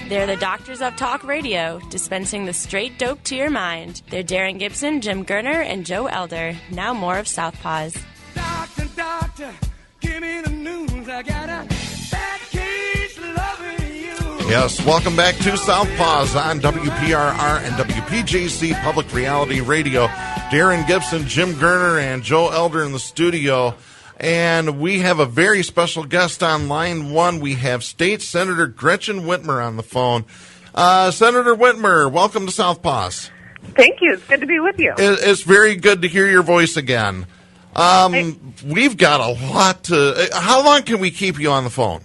They're the doctors of talk radio, dispensing the straight dope to your mind. They're Darren Gibson, Jim Gerner, and Joe Elder. Now more of Southpaws. Doctor, doctor, give me the news. I got a bad case loving you. Yes, welcome back to Southpaws on WPRR and WPJC Public Reality Radio. Darren Gibson, Jim Gerner, and Joe Elder in the studio. And we have a very special guest on line one. We have State Senator Gretchen Whitmer on the phone. Senator Whitmer, welcome to Southpaws. Thank you. It's good to be with you. It's very good to hear your voice again. We've got a lot to... How long can we keep you on the phone?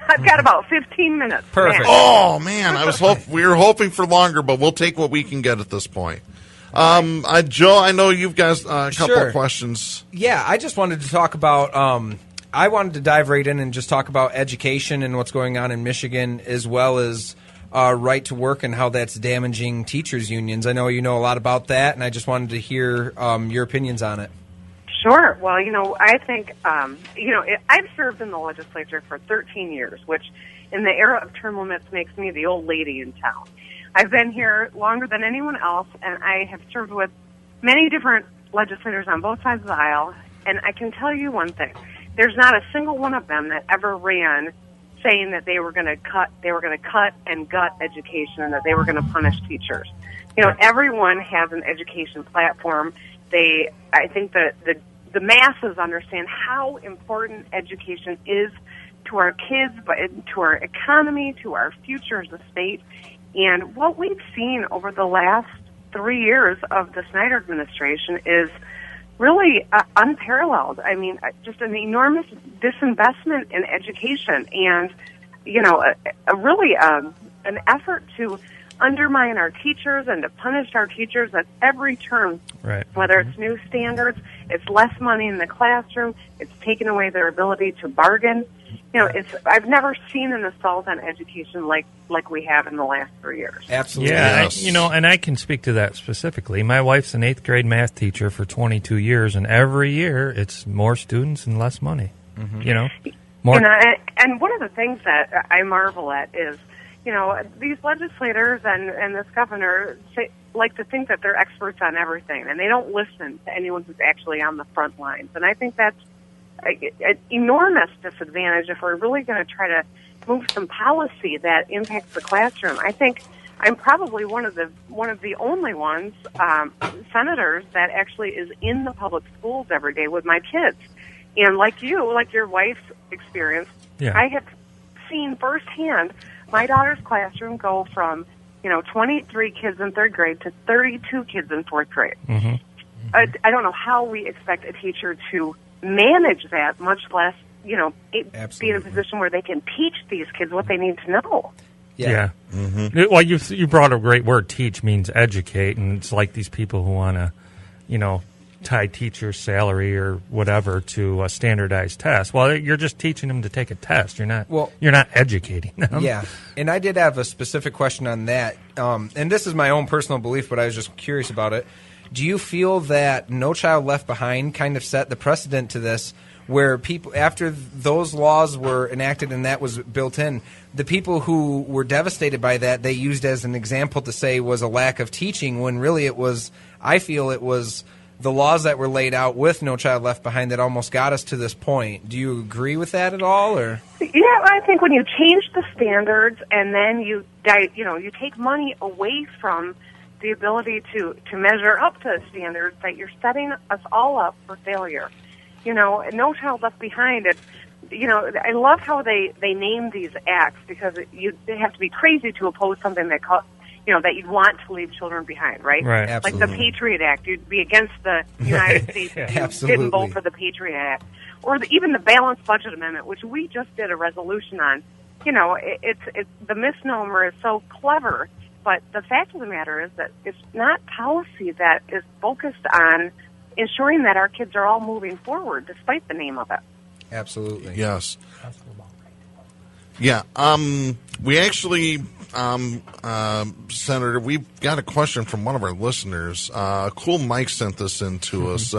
I've got about 15 minutes. Perfect. Oh, man. We were hoping for longer, but we'll take what we can get at this point. Joe, I know you've got a couple of questions. Yeah, I just wanted to talk about, I wanted to dive right in and just talk about education and what's going on in Michigan, as well as right to work and how that's damaging teachers' unions. I know you know a lot about that, and I just wanted to hear your opinions on it. Sure. Well, I think, I've served in the legislature for 13 years, which in the era of term limits makes me the old lady in town. I've been here longer than anyone else, and I have served with many different legislators on both sides of the aisle, and I can tell you one thing. There's not a single one of them that ever ran saying that they were going to cut and gut education and that they were going to punish teachers. Everyone has an education platform. I think the masses understand how important education is to our kids, but to our economy, to our future as a state. And what we've seen over the last 3 years of the Snyder administration is really unparalleled. I mean, just an enormous disinvestment in education and, an effort to undermine our teachers and to punish our teachers at every turn. Right. Whether it's new standards, it's less money in the classroom, it's taken away their ability to bargain. I've never seen an assault on education like we have in the last 3 years. Absolutely. Yeah, Yes. and I can speak to that specifically. My wife's an 8th grade math teacher for 22 years, and every year it's more students and less money. Mm-hmm. More. And one of the things that I marvel at is, these legislators and this governor like to think that they're experts on everything, and they don't listen to anyone who's actually on the front lines. And I think that's an enormous disadvantage if we're really going to try to move some policy that impacts the classroom. I think I'm probably one of the only ones, senators, that actually is in the public schools every day with my kids. And like your wife's experience, Yeah. I have seen firsthand my daughter's classroom go from 23 kids in 3rd grade to 32 kids in 4th grade. Mm-hmm. I don't know how we expect a teacher to manage that, much less, be in a position where they can teach these kids what they need to know. Yeah. Mm-hmm. Well, you brought a great word. Teach means educate, and it's like these people who want to, tie teacher salary or whatever to a standardized test. Well, you're just teaching them to take a test. You're not educating them. Yeah, and I did have a specific question on that, and this is my own personal belief, but I was just curious about it. Do you feel that No Child Left Behind kind of set the precedent to this, where people, after those laws were enacted and that was built in, the people who were devastated by that, they used as an example to say was a lack of teaching, when really I feel it was the laws that were laid out with No Child Left Behind that almost got us to this point. Do you agree with that at all, or? Yeah, I think when you change the standards and then you take money away from the ability to measure up to standards, that you're setting us all up for failure. No Child Left Behind. I love how they name these acts, because they have to be crazy to oppose something that that you'd want to leave children behind, right? Right. Absolutely. Like the Patriot Act. You'd be against the United States if you didn't vote for the Patriot Act. Or even the Balanced Budget Amendment, which we just did a resolution on. It's the misnomer is so clever, but the fact of the matter is that it's not policy that is focused on ensuring that our kids are all moving forward, despite the name of it. Absolutely. Yes. Yeah. We actually, Senator, we've got a question from one of our listeners. Cool Mike sent this in to us.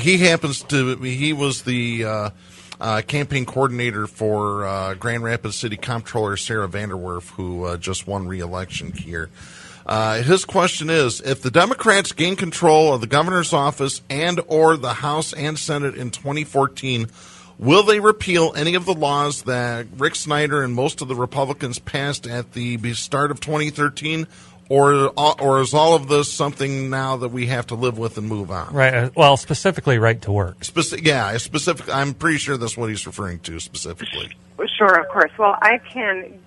He was the campaign coordinator for Grand Rapids City Comptroller Sarah Vanderwerf, who just won re-election here. His question is, if the Democrats gain control of the governor's office and or the House and Senate in 2014, will they repeal any of the laws that Rick Snyder and most of the Republicans passed at the start of 2013, or is all of this something now that we have to live with and move on? Right. Well, specifically right to work. I'm pretty sure that's what he's referring to specifically. Sure, of course. Well, I can,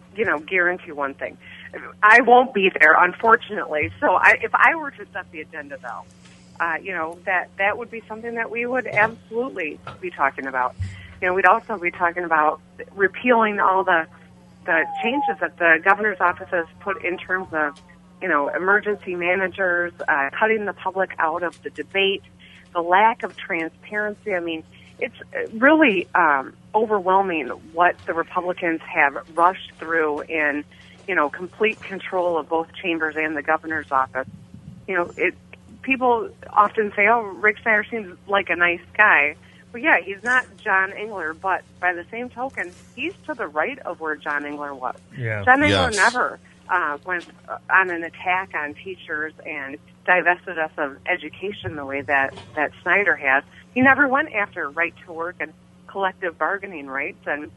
guarantee one thing. I won't be there, unfortunately. So if I were to set the agenda, though, that would be something that we would absolutely be talking about. We'd also be talking about repealing all the changes that the governor's office has put in terms of, emergency managers, cutting the public out of the debate, the lack of transparency. I mean, it's really overwhelming what the Republicans have rushed through in, complete control of both chambers and the governor's office. People often say, oh, Rick Snyder seems like a nice guy. Well, yeah, he's not John Engler, but by the same token, he's to the right of where John Engler was. Yeah. John Engler never went on an attack on teachers and divested us of education the way that Snyder has. He never went after right to work and collective bargaining rights, and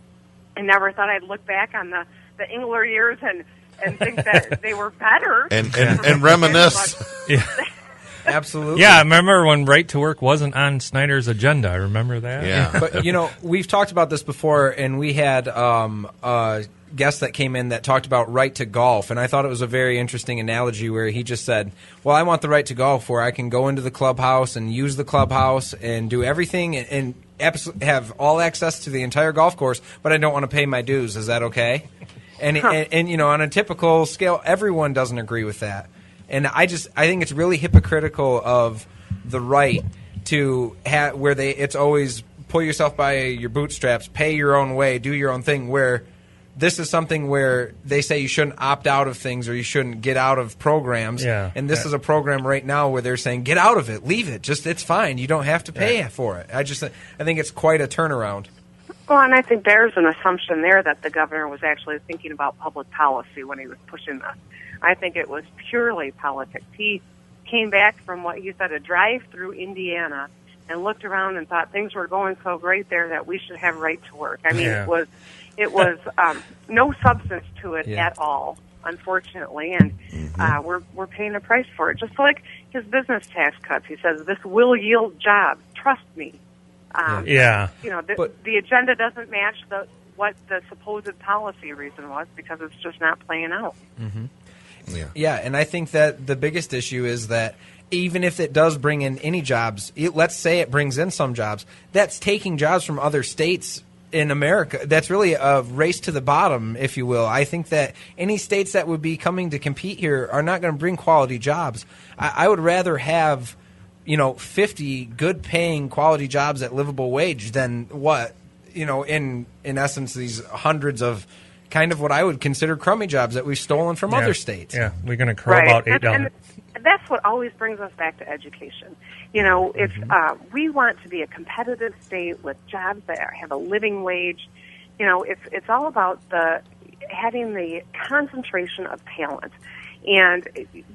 I never thought I'd look back on the Engler years and think that they were better. And reminisce. Yeah. Absolutely. Yeah, I remember when right to work wasn't on Snyder's agenda. I remember that. Yeah. But, we've talked about this before, and we had guest that came in that talked about right to golf, and I thought it was a very interesting analogy where he just said, well, I want the right to golf where I can go into the clubhouse and use the clubhouse and do everything and have all access to the entire golf course, but I don't want to pay my dues. Is that okay? And on a typical scale, everyone doesn't agree with that. And I think it's really hypocritical of the right to have where it's always pull yourself by your bootstraps, pay your own way, do your own thing, where this is something where they say you shouldn't opt out of things or you shouldn't get out of programs. Yeah. And this is a program right now where they're saying, get out of it, leave it. It's fine. You don't have to pay for it. I think it's quite a turnaround. Well, and I think there's an assumption there that the governor was actually thinking about public policy when he was pushing this. I think it was purely politics. He came back from what he said, a drive through Indiana, and looked around and thought things were going so great there that we should have right to work. I mean, it was no substance to it at all, unfortunately, and we're paying a price for it. Just like his business tax cuts, he says this will yield jobs. Trust me. The agenda doesn't match what the supposed policy reason was because it's just not playing out. Mm-hmm. Yeah, and I think that the biggest issue is that even if it does bring in any jobs, let's say it brings in some jobs, that's taking jobs from other states in America. That's really a race to the bottom, if you will. I think that any states that would be coming to compete here are not going to bring quality jobs. I would rather have 50 good-paying quality jobs at livable wage than in essence, these hundreds of kind of what I would consider crummy jobs that we've stolen from other states. Yeah, we're going to curl about $8. And that's what always brings us back to education. If we want to be a competitive state with jobs that have a living wage, it's all about having the concentration of talent. And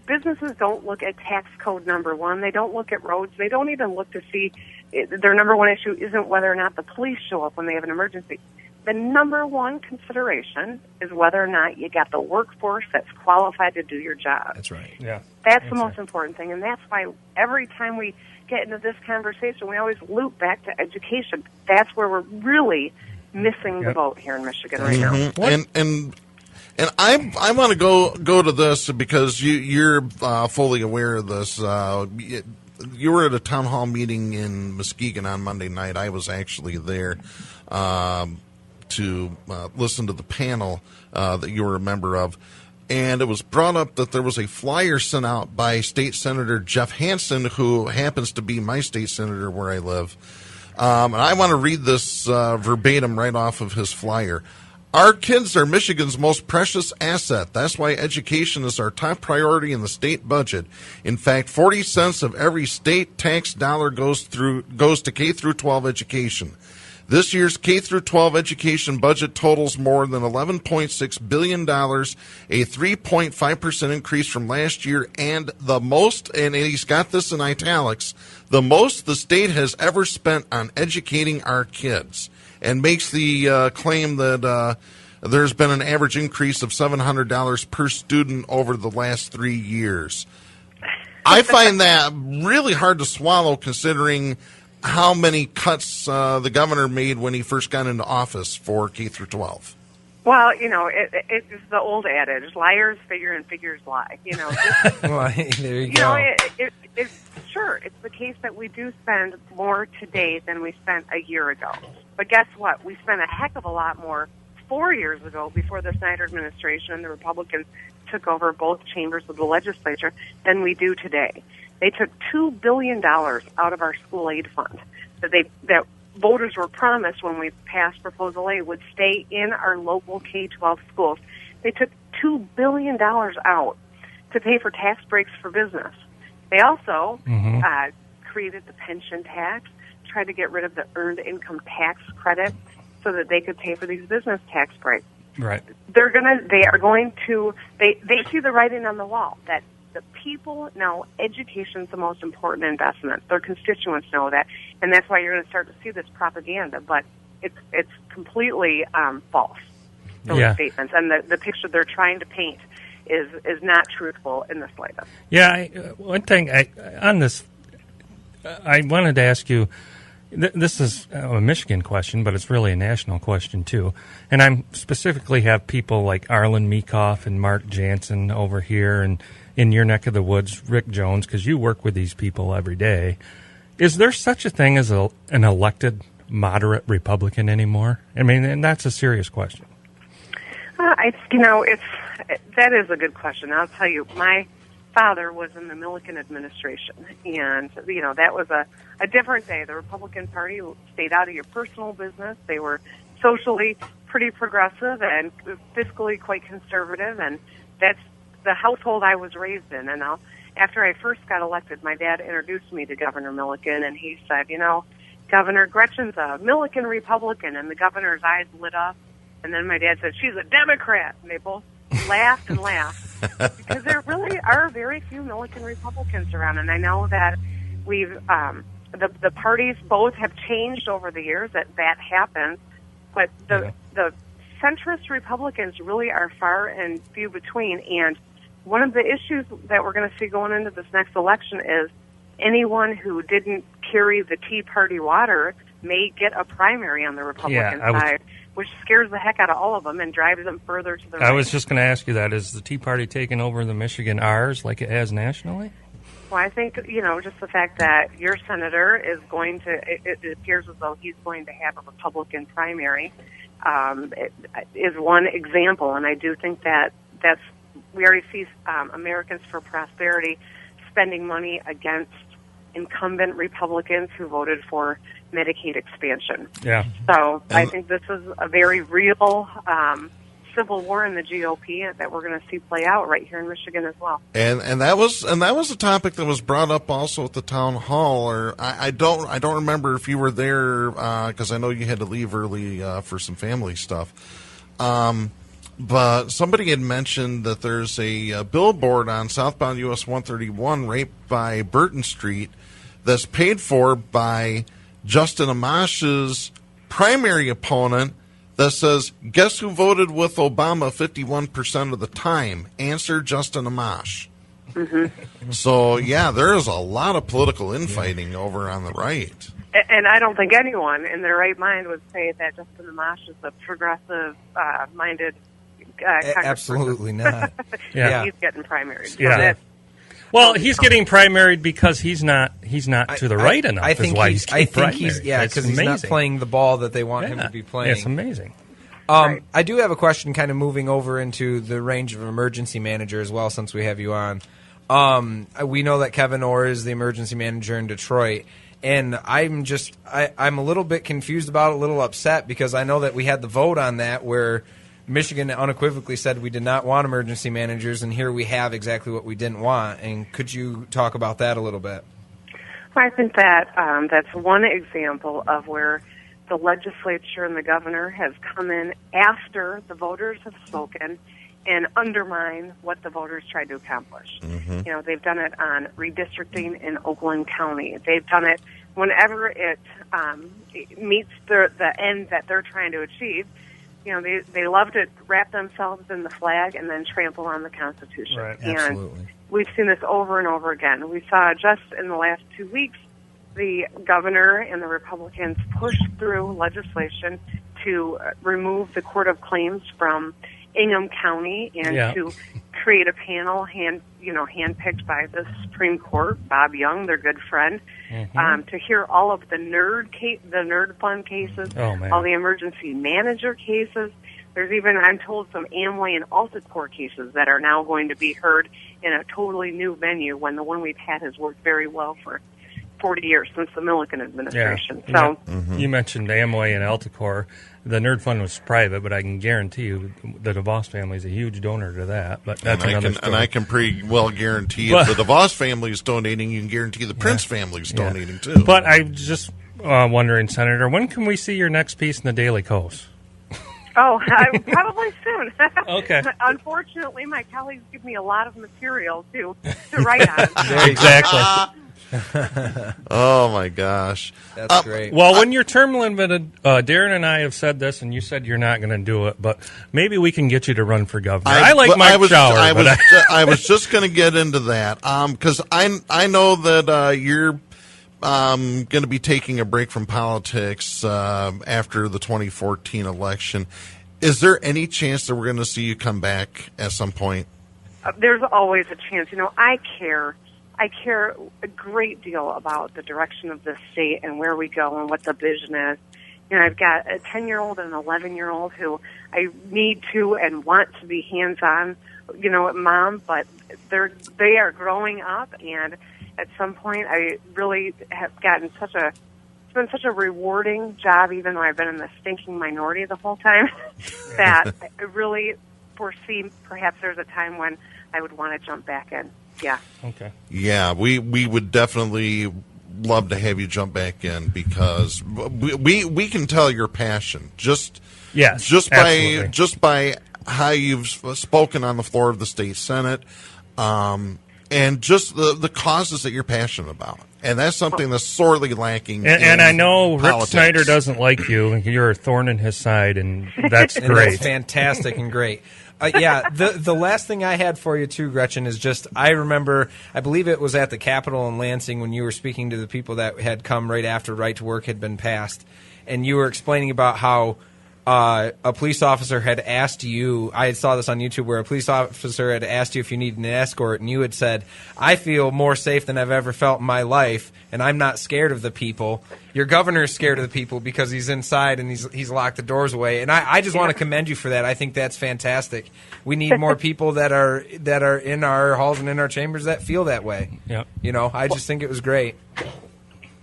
businesses don't look at tax code number one. They don't look at roads. They don't even look to see their number one issue isn't whether or not the police show up when they have an emergency. The number one consideration is whether or not you got the workforce that's qualified to do your job. That's right. Yeah. That's the most important thing. And that's why every time we get into this conversation, we always loop back to education. That's where we're really missing the boat here in Michigan right now. And I want to go to this because you're fully aware of this. You were at a town hall meeting in Muskegon on Monday night. I was actually there to listen to the panel that you were a member of. And it was brought up that there was a flyer sent out by State Senator Jeff Hansen, who happens to be my state senator where I live. And I want to read this verbatim right off of his flyer. Our kids are Michigan's most precious asset. That's why education is our top priority in the state budget. In fact, 40 cents of every state tax dollar goes to K through 12 education. This year's K-12 education budget totals more than $11.6 billion, a 3.5% increase from last year, and the most, and he's got this in italics, the most the state has ever spent on educating our kids, and makes the claim that there's been an average increase of $700 per student over the last 3 years. I find that really hard to swallow, considering how many cuts the governor made when he first got into office for K-12. Well, it's the old adage: liars figure and figures lie. Well, there you know, go. it's sure it's the case that we do spend more today than we spent a year ago. But guess what? We spent a heck of a lot more 4 years ago, before the Snyder administration and the Republicans took over both chambers of the legislature, than we do today. They took $2 billion out of our school aid fund that voters were promised when we passed Proposal A would stay in our local K-12 schools. They took $2 billion out to pay for tax breaks for business. They also created the pension tax, tried to get rid of the earned income tax credit so that they could pay for these business tax breaks. Right. They see the writing on the wall that the people know education is the most important investment. Their constituents know that, and that's why you're going to start to see this propaganda. But it's completely false, those statements, and the picture they're trying to paint is not truthful in the slightest. Yeah, one thing on this, I wanted to ask you. This is a Michigan question, but it's really a national question, too. And I specifically have people like Arlen Meekoff and Mark Jansen over here, and in your neck of the woods, Rick Jones, because you work with these people every day. Is there such a thing as an elected moderate Republican anymore? I mean, and that's a serious question. That is a good question. I'll tell you, my father was in the Milliken administration, and that was a different day. The Republican Party stayed out of your personal business. They were socially pretty progressive and fiscally quite conservative, and that's the household I was raised in. And after I first got elected, my dad introduced me to Governor Milliken, and he said, Governor Gretchen's a Milliken Republican, and the governor's eyes lit up. And then my dad said, she's a Democrat, and they both laughed and laughed. Because there really are very few Milliken Republicans around, and I know that we've the parties both have changed over the years. That happens, but the centrist Republicans really are far and few between. And one of the issues that we're going to see going into this next election is anyone who didn't carry the Tea Party water may get a primary on the Republican side, which scares the heck out of all of them and drives them further to the right. I was just going to ask you that. Is the Tea Party taking over the Michigan R's like it has nationally? Well, I think, just the fact that your senator is going to, it appears as though he's going to have a Republican primary, is one example. And I do think we already see Americans for Prosperity spending money against incumbent Republicans who voted for Medicaid expansion. Yeah. So I think this is a very real civil war in the GOP that we're going to see play out right here in Michigan as well. And that was a topic that was brought up also at the town hall. Or I don't remember if you were there because I know you had to leave early for some family stuff. But somebody had mentioned that there's a billboard on southbound US 131 right by Burton Street that's paid for by Justin Amash's primary opponent that says, guess who voted with Obama 51% of the time? Answer Justin Amash. Mm-hmm. So, there is a lot of political infighting over on the right. And I don't think anyone in their right mind would say that Justin Amash is a progressive-minded Absolutely not. He's getting primaried. Yeah. Well, he's getting primaried because he's not to the right enough. I think he's because he's not playing the ball that they want him to be playing. It's amazing. Right. I do have a question, kind of moving over into the range of emergency manager as well, since we have you on. We know that Kevin Orr is the emergency manager in Detroit, and I'm a little bit confused about it, a little upset, because I know that we had the vote on that where Michigan unequivocally said we did not want emergency managers, and here we have exactly what we didn't want. And could you talk about that a little bit? Well, I think that that's one example of where the legislature and the governor has come in after the voters have spoken and undermine what the voters tried to accomplish. You know, they've done it on redistricting in Oakland County. They've done it whenever it meets the end that they're trying to achieve. You know, they love to wrap themselves in the flag and then trample on the Constitution. Right. And Absolutely. we've seen this over and over again. We saw just in the last 2 weeks, the governor and the Republicans pushed through legislation to remove the Court of Claims from Ingham County and to create a panel handpicked by the Supreme Court, Bob Young, their good friend, to hear all of the nerd fund cases, all the emergency manager cases. There's even, I'm told, some Amway and Alticor cases that are now going to be heard in a totally new venue when the one we've had has worked very well for 40 years since the Milliken administration. Yeah. So you mentioned Amway and Alticor. The Nerd Fund was private, but I can guarantee you the DeVos family is a huge donor to that. But that's another story. And I can pretty well guarantee if the DeVos family is donating, you can guarantee the Prince family is donating too. But I'm just wondering, Senator, when can we see your next piece in the Daily Kos? Oh, probably soon. Okay. Unfortunately, my colleagues give me a lot of material to write on. Exactly. Oh my gosh, that's great. Well, when you're term limited, Darren and I have said this, and you said you're not going to do it, but maybe we can get you to run for governor. I like Mike Shower. I was just going to get into that because I know that you're going to be taking a break from politics after the 2014 election. Is there any chance that we're going to see you come back at some point? There's always a chance. You know, I care a great deal about the direction of this state and where we go and what the vision is. You know, I've got a 10-year-old and an 11-year-old who I need to and want to be hands-on, you know, mom, but they are growing up, and at some point I really have gotten it's been such a rewarding job, even though I've been in the stinking minority the whole time, that I really foresee perhaps there's a time when I would want to jump back in. Yeah. Okay. Yeah, we would definitely love to have you jump back in because we can tell your passion just by how you've spoken on the floor of the state Senate, and just the causes that you're passionate about, and that's something that's sorely lacking. And I know Rick Snyder doesn't like you, and you're a thorn in his side, and that's great. And that's fantastic and great. The last thing I had for you, too, Gretchen, is just I remember, I believe it was at the Capitol in Lansing when you were speaking to the people that had come right after Right to Work had been passed, and you were explaining about how a police officer had asked you, I saw this on YouTube, where a police officer had asked you if you needed an escort, and you had said, I feel more safe than I've ever felt in my life, and I'm not scared of the people. Your governor is scared of the people because he's inside and he's locked the doors away. And I just want to commend you for that. I think that's fantastic. We need more people that are in our halls and in our chambers that feel that way. Yep. You know, I just think it was great.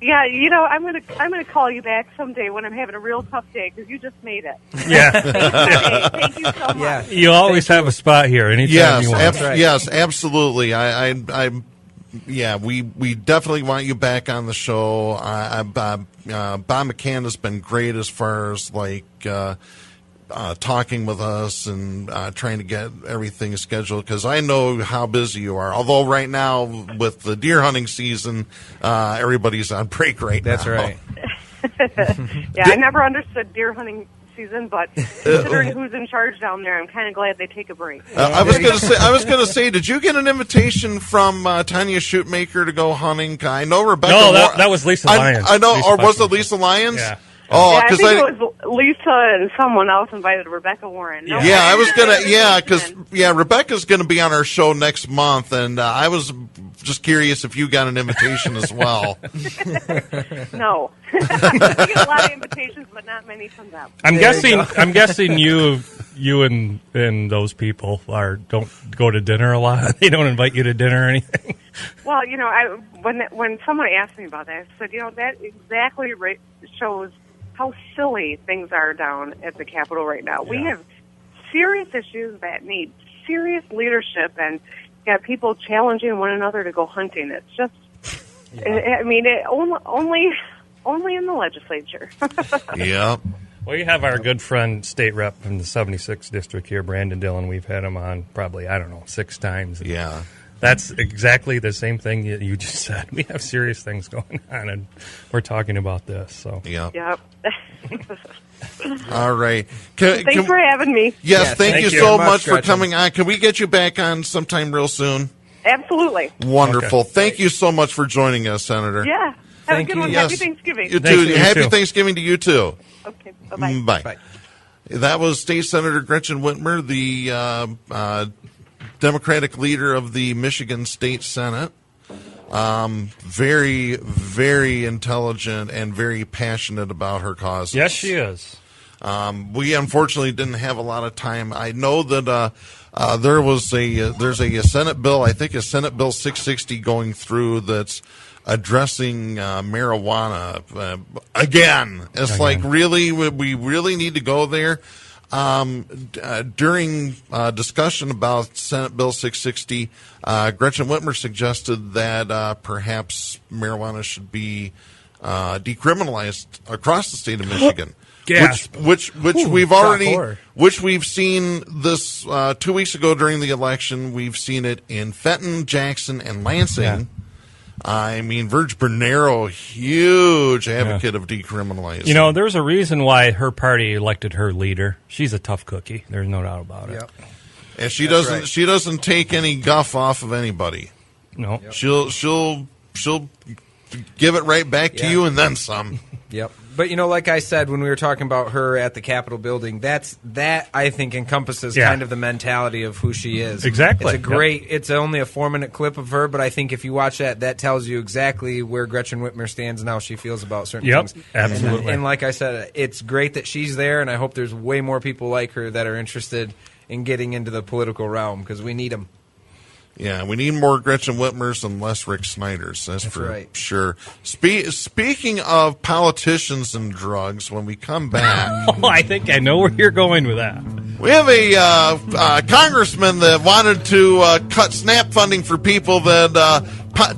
Yeah, you know, I'm gonna call you back someday when I'm having a real tough day because you just made it. Yeah. Thank you so much. Yeah. You always have a spot here anytime you want. Yes, absolutely. We definitely want you back on the show. Bob McCann has been great as far as talking with us and trying to get everything scheduled because I know how busy you are. Although right now with the deer hunting season, everybody's on break right now. That's right. Yeah, I never understood deer hunting season, but considering who's in charge down there, I'm kind of glad they take a break. I was going to say, did you get an invitation from Tanya Shootmaker to go hunting? I know Rebecca. No, that was Lisa Lyons. I know, Lisa or was it Lisa Lyons? Yeah. Oh, yeah, I think it was Lisa and someone else invited Rebecca Warren. No, yeah, I was gonna. Yeah, because Rebecca's gonna be on our show next month, and I was just curious if you got an invitation as well. No, I get a lot of invitations, but not many from them. I'm guessing you and those people don't go to dinner a lot. They don't invite you to dinner or anything. Well, you know, when someone asked me about that, I said, you know, that exactly shows how silly things are down at the Capitol right now. Yeah. We have serious issues that need serious leadership, and got people challenging one another to go hunting. It's just, I mean, only only in the legislature. Yep. Well, you have our good friend, state rep from the 76th district here, Brandon Dillon. We've had him on probably, 6 times. Yeah. That's exactly the same thing you just said. We have serious things going on, and we're talking about this. So. Yep. Yep. All right. Thanks for having me. Yes, thank you so much for Gretchen. coming on. Can we get you back on sometime real soon? Absolutely. Wonderful. Okay. Thank you so much for joining us, Senator. Yeah. Have Thank a good you. one. Yes. Happy Thanksgiving. You Thank too. you, you Happy too. Thanksgiving to you too. Okay. Bye-bye. Bye. Bye. That was State Senator Gretchen Whitmer, the Democratic leader of the Michigan State Senate. Very, very intelligent and very passionate about her cause. Yes, she is. We unfortunately didn't have a lot of time. I know that there's a Senate bill, I think a Senate Bill 660 going through that's addressing marijuana again. It's like, really, we really need to go there. During discussion about Senate Bill 660, Gretchen Whitmer suggested that perhaps marijuana should be decriminalized across the state of Michigan. Gasp. Which we've already, which we've seen this 2 weeks ago during the election. We've seen it in Fenton, Jackson, and Lansing. Yeah. I mean, Virg Bernero, huge advocate of decriminalizing. You know, there's a reason why her party elected her leader. She's a tough cookie. There's no doubt about it. Yep. And she That's doesn't right. she doesn't take any guff off of anybody. No. She'll give it right back to Yeah. you and then some. Yep. But, like I said, when we were talking about her at the Capitol building, that I think encompasses kind of the mentality of who she is. Exactly. It's only a 4-minute clip of her, but I think if you watch that tells you exactly where Gretchen Whitmer stands and how she feels about certain things. Absolutely. And like I said, it's great that she's there, and I hope there's way more people like her that are interested in getting into the political realm, because we need them. Yeah, we need more Gretchen Whitmers and less Rick Snyders. That's for right. sure. Speaking of politicians and drugs, when we come back, Oh, I think I know where you're going with that. we have a congressman that wanted to cut SNAP funding for people that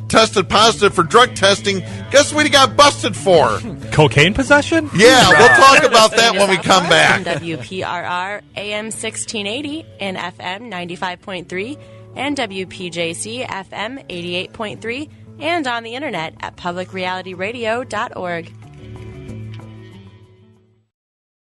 tested positive for drug testing. Guess what he got busted for? Cocaine possession? Yeah, we'll talk about that when we come On back. WPRR AM 1680 and FM 95.3 and WPJC FM 88.3 and on the internet at publicrealityradio.org.